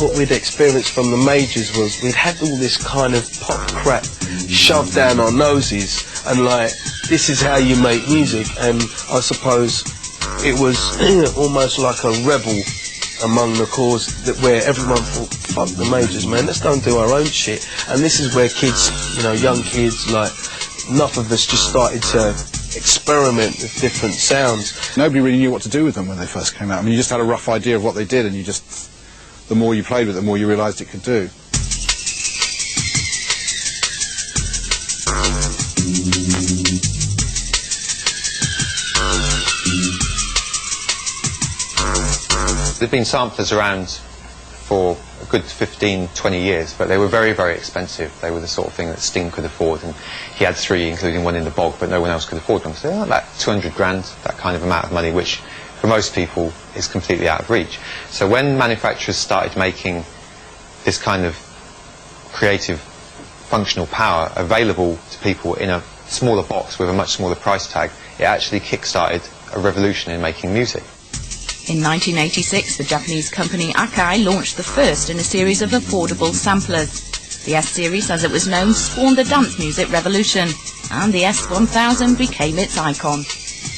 what we'd experienced from the majors was we'd had all this kind of pop crap shoved down our noses, and like, this is how you make music, and I suppose it was almost like a rebel among the cause, that where everyone thought, fuck the majors, man, let's go and do our own shit. And this is where kids, you know, young kids, like, enough of us just started to experiment with different sounds. Nobody really knew what to do with them when they first came out. I mean, you just had a rough idea of what they did, and you just, the more you played with it, the more you realised it could do. There've been samplers around for a good 15, 20 years, but they were very, very expensive. They were the sort of thing that Sting could afford, and he had 3, including one in the bog, but no one else could afford them. So about 200 grand, that kind of amount of money, which for most people is completely out of reach. So when manufacturers started making this kind of creative, functional power available to people in a smaller box with a much smaller price tag, it actually kick-started a revolution in making music. In 1986, the Japanese company Akai launched the first in a series of affordable samplers. The S-Series, as it was known, spawned the dance music revolution, and the S1000 became its icon.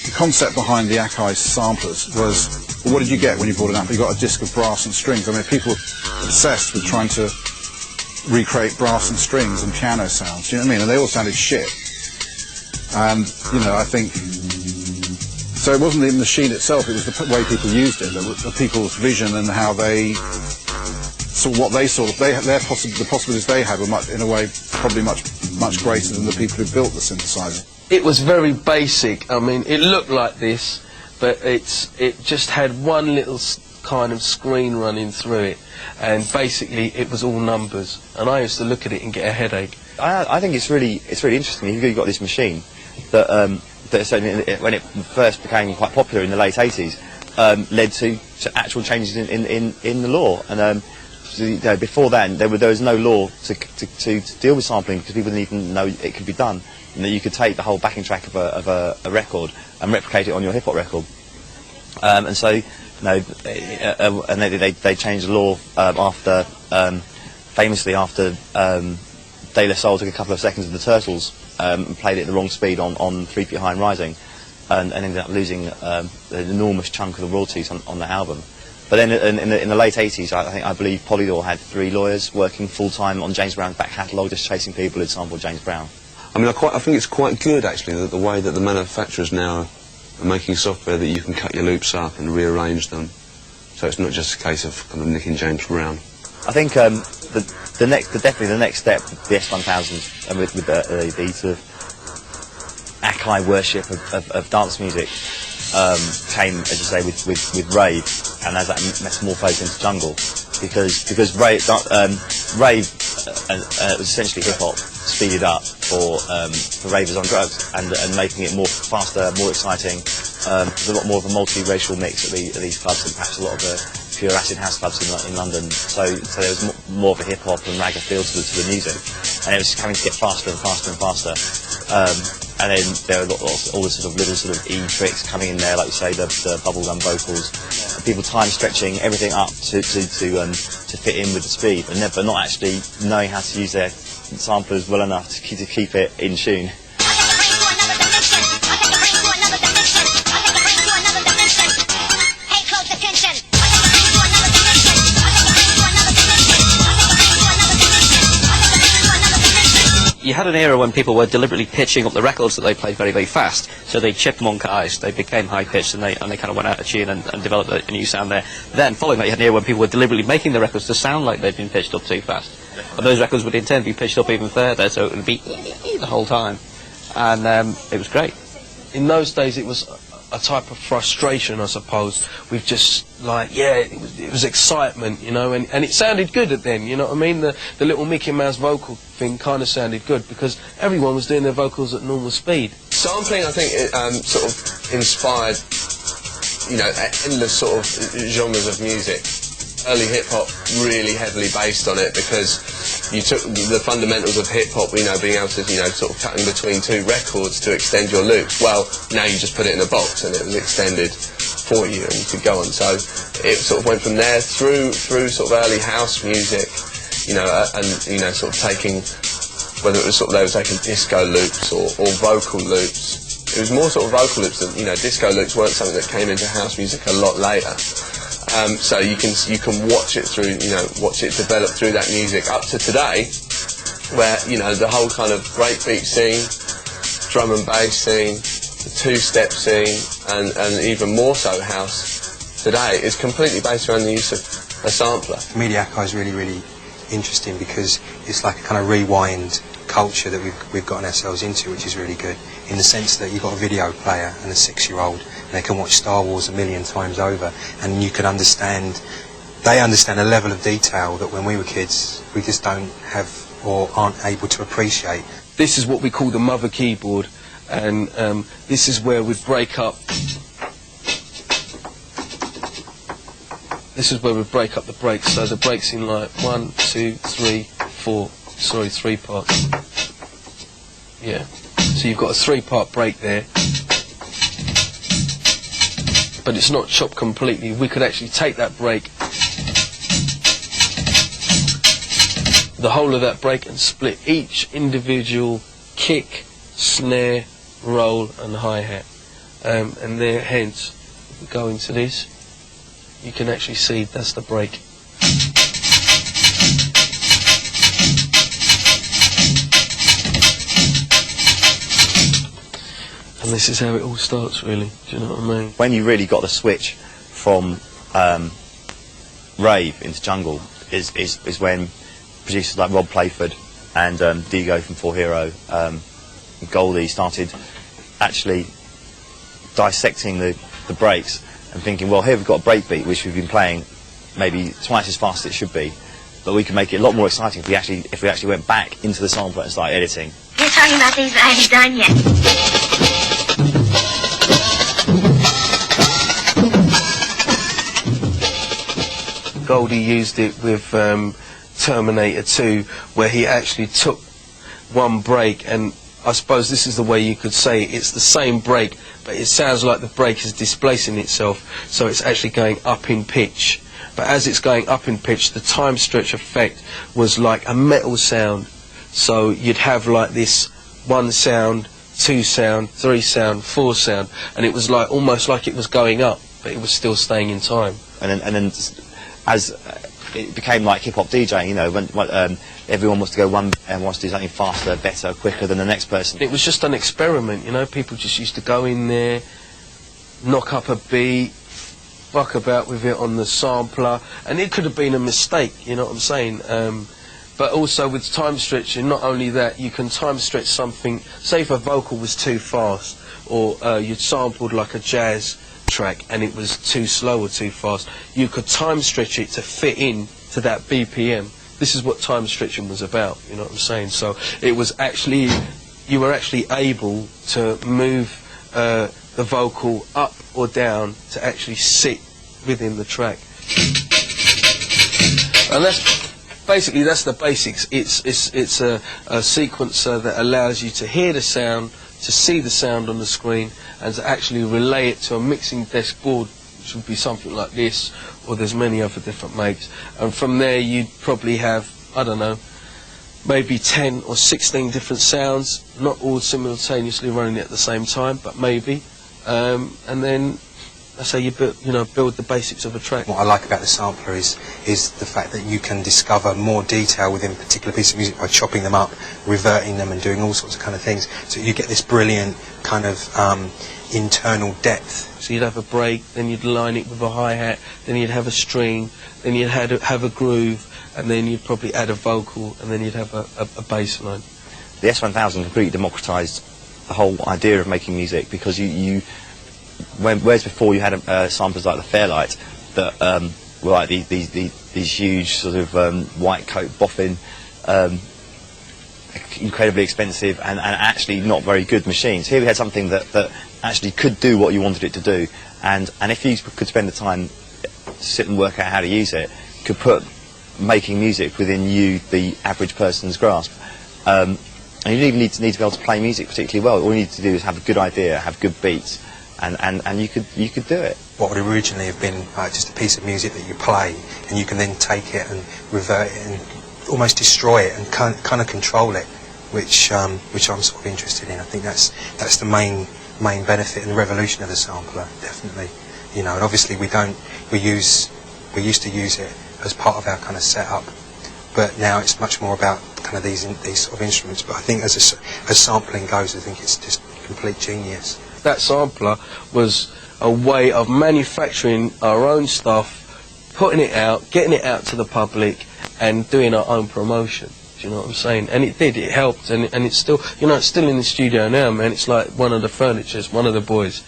The concept behind the Akai samplers was, well, what did you get when you bought an amp? You got a disc of brass and strings. I mean, people were obsessed with trying to recreate brass and strings and piano sounds, do you know what I mean? And they all sounded shit. And, you know, I think... So it wasn't the machine itself, it was the way people used it, the people's vision and how they saw what they saw. The possibilities they had were in a way probably much greater than the people who built the synthesizer. It was very basic. I mean, it looked like this, but it just had one little kind of screen running through it, and basically it was all numbers. And I used to look at it and get a headache. I think it's really interesting. You've got this machine that. That certainly when it first became quite popular in the late 80s, led to actual changes in the law. And you know, before then, there was no law to deal with sampling, because people didn't even know it could be done, and that you could take the whole backing track of a record and replicate it on your hip hop record. And so, you know, and they changed the law after, famously after De La Soul took a couple of seconds of the Turtles. And played it at the wrong speed on 3 Feet High and Rising, and ended up losing an enormous chunk of the royalties on the album. But then in the late 80s, I believe Polydor had 3 lawyers working full-time on James Brown's back catalogue, just chasing people who'd sampled James Brown. I mean, I think it's quite good, actually, that the way that the manufacturers now are making software that you can cut your loops up and rearrange them, so it's not just a case of kind of nicking James Brown. I think definitely the next step, the S1000, and with the sort of Akai worship of dance music, came, as you say, with rave, and as that metamorphosed into jungle, because rave was essentially hip hop speeded up for ravers on drugs, and making it more faster, more exciting. There's a lot more of a multi-racial mix at these clubs than perhaps a lot of the pure acid house clubs in London. So there was more of a hip hop and ragga feel to the music, and it was having to get faster and faster and faster. And then there were all the sort of little sort of E tricks coming in there, like you say, the bubblegum vocals, people time stretching everything up to fit in with the speed, but not actually knowing how to use their samplers well enough to keep it in tune. You had an era when people were deliberately pitching up the records that they played very, very fast. So they chipped them on Kais, they became high-pitched, and they kind of went out of tune and developed a new sound there. Then, following that, you had an era when people were deliberately making the records to sound like they'd been pitched up too fast. And those records would in turn be pitched up even further, so it would be the whole time. And it was great. In those days, it was a type of frustration, I suppose, with just, like, yeah, it was excitement, you know, and it sounded good then, you know what I mean? The little Mickey Mouse vocal thing kind of sounded good, because everyone was doing their vocals at normal speed. Sampling, I think, sort of inspired, you know, endless sort of genres of music. Early hip-hop really heavily based on it, because you took the fundamentals of hip-hop, you know, being able to, you know, sort of cutting between 2 records to extend your loops. Well, now you just put it in a box and it was extended for you, and you could go on. So it sort of went from there through sort of early house music, you know, and you know, sort of taking, whether it was sort of they were taking disco loops or vocal loops. It was more sort of vocal loops than, you know, disco loops weren't something that came into house music a lot later. So you can watch it through, you know, watch it develop through that music up to today, where, you know, the whole kind of breakbeat scene, drum and bass scene, the two-step scene, and even more so house today is completely based around the use of a sampler. For me, the Akai is really, really interesting because it's like a kind of rewind culture that we've gotten ourselves into, which is really good, in the sense that you've got a video player and a 6-year-old, and they can watch Star Wars 1,000,000 times over, and you can understand, they understand a level of detail that when we were kids we just don't have or aren't able to appreciate. This is what we call the mother keyboard, and this is where we break up. This is where we break up the breaks. So the breaks in like 1, 2, 3, 4. Sorry, 3 parts. Yeah. So you've got a 3-part break there, but it's not chopped completely. We could actually take that break, the whole of that break, and split each individual kick, snare, roll and hi-hat, and there, hence, if we go into this, you can actually see that's the break. And this is how it all starts, really. Do you know what I mean? When you really got the switch from rave into jungle is when producers like Rob Playford and Digo from 4 Hero, Goldie started actually dissecting the breaks and thinking, well, here we've got a breakbeat which we've been playing maybe twice as fast as it should be, but we can make it a lot more exciting if we actually went back into the sampler and started editing. You're talking about things that I haven't done yet. Goldie used it with Terminator 2, where he actually took one break, and I suppose this is the way you could say it. It's the same break, but it sounds like the break is displacing itself, so it's actually going up in pitch. But as it's going up in pitch, the time stretch effect was like a metal sound. So you'd have like this 1 sound, 2 sound, 3 sound, 4 sound, and it was like almost like it was going up, but it was still staying in time. And then as it became like hip-hop DJing, you know, when everyone wants to go one and wants to do something faster, better, quicker than the next person. It was just an experiment, you know. People just used to go in there, knock up a beat, fuck about with it on the sampler, and it could have been a mistake, you know what I'm saying? But also with time stretching, not only that, you can time stretch something. Say if a vocal was too fast, or you'd sampled like a jazz track and it was too slow or too fast, you could time stretch it to fit in to that BPM. This is what time stretching was about, you know what I'm saying? So it was actually, you were actually able to move the vocal up or down to actually sit within the track. And that's basically, that's the basics. It's a sequencer that allows you to hear the sound, to see the sound on the screen, and to actually relay it to a mixing desk board, which would be something like this, or there's many other different makes. And from there you'd probably have, I don't know, maybe 10 or 16 different sounds, not all simultaneously running at the same time, but maybe. And then that's how you build the basics of a track. What I like about the sampler is the fact that you can discover more detail within a particular piece of music by chopping them up, reverting them and doing all sorts of kind of things. So you get this brilliant kind of internal depth. So you'd have a break, then you'd line it with a hi-hat, then you'd have a string, then you'd have a groove, and then you'd probably add a vocal, and then you'd have a bass line. The S1000 completely democratised the whole idea of making music, because whereas before you had samplers like the Fairlight that were like these huge sort of white coat boffin, incredibly expensive and actually not very good machines. Here we had something that actually could do what you wanted it to do, and if you could spend the time to sit and work out how to use it, could put making music within the average person's grasp. And you don't even need to be able to play music particularly well. All you need to do is have a good idea, have good beats, and you could do it. what would originally have been just a piece of music that you play, and you can then take it and revert it and almost destroy it and kind of control it, which I'm sort of interested in. I think that's the main benefit and the revolution of the sampler, definitely. You know, and obviously we used to use it as part of our kind of setup, but now it's much more about kind of these sort of instruments. But I think as sampling goes, I think it's just complete genius. That sampler was a way of manufacturing our own stuff, putting it out, getting it out to the public, and doing our own promotion. Do you know what I'm saying? And it did, it helped, and it's still, you know, it's still in the studio now, man. It's like one of the furnitures, one of the boys.